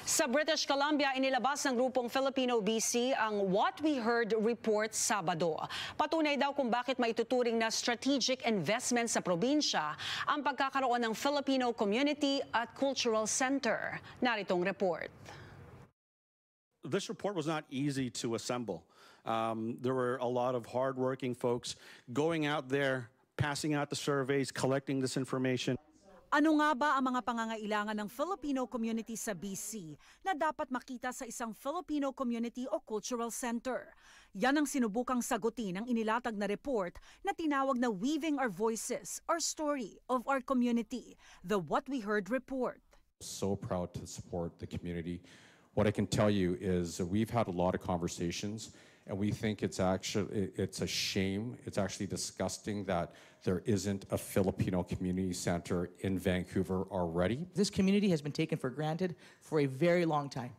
Sa British Columbia, inilabas ng grupong Filipino BC ang What We Heard report Sabado. Patunay daw kung bakit maituturing na strategic investment sa probinsya ang pagkakaroon ng Filipino Community at Cultural Center. Naritong report. This report was not easy to assemble. There were a lot of hardworking folks going out there, passing out the surveys, collecting this information. Ano nga ba ang mga pangangailangan ng Filipino community sa BC na dapat makita sa isang Filipino Community o Cultural Center? Yan ang sinubukang sagutin ng inilatag na report na tinawag na Weaving Our Voices, Our Story of Our Community, the What We Heard report. So proud to support the community. What I can tell you is we've had a lot of conversations, and we think it's a shame, it's actually disgusting that there isn't a Filipino community center in Vancouver already. This community has been taken for granted for a very long time.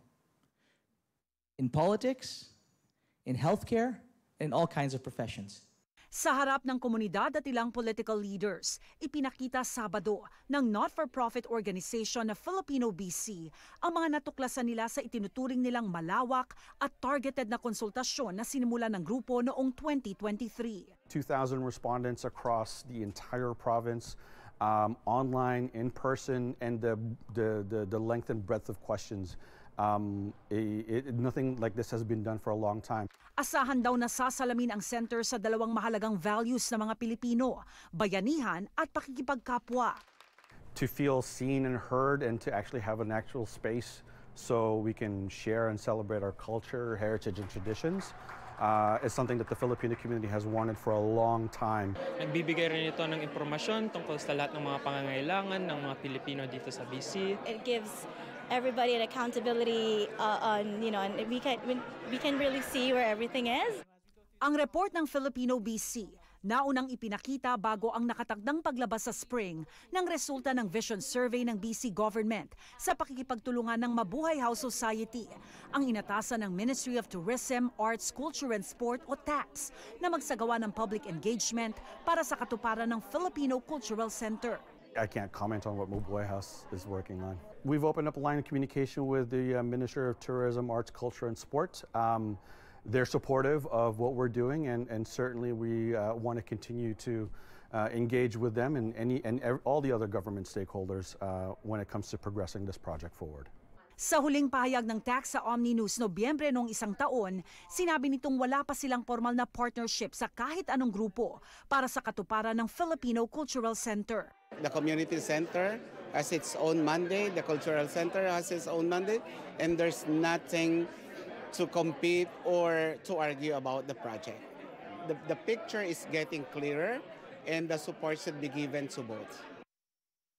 In politics, in healthcare, in all kinds of professions. Sa harap ng komunidad at ilang political leaders, ipinakita Sabado ng not-for-profit organization na Filipino BC ang mga natuklasan nila sa itinuturing nilang malawak at targeted na konsultasyon na sinimulan ng grupo noong 2023. 2,000 respondents across the entire province, online, in person, and the length and breadth of questions. Nothing like this has been done for a long time. Asahan daw na sasalamin ang center sa dalawang mahalagang values ng mga Pilipino, bayanihan at pakikipagkapwa. To feel seen and heard and to actually have an actual space so we can share and celebrate our culture, heritage, and traditions is something that the Filipino community has wanted for a long time. Nagbibigay rin ito ng impormasyon tungkol sa lahat ng mga pangangailangan ng mga Pilipino dito sa BC. It gives everybody an accountability on, and we can really see where everything is. Ang report ng Filipino BC, naunang ipinakita bago ang nakatagdang paglabas sa spring ng resulta ng vision survey ng BC government sa pakikipagtulungan ng Mabuhay House Society, ang inatasan ng Ministry of Tourism, Arts, Culture and Sport o TACS na magsagawa ng public engagement para sa katuparan ng Filipino Cultural Center. I can't comment on what Mabuhay House is working on. We've opened up a line of communication with the Minister of Tourism, Arts, Culture and Sport. They're supportive of what we're doing, and certainly we want to continue to engage with them and all the other government stakeholders when it comes to progressing this project forward. Sa huling pahayag ng TACS sa Omni News Nobyembre noong isang taon, sinabi nitong wala pa silang formal na partnership sa kahit anong grupo para sa katuparan ng Filipino Cultural Center. The community center has its own mandate, the cultural center has its own mandate, and there's nothing to compete or to argue about the project. The picture is getting clearer, and the support should be given to both.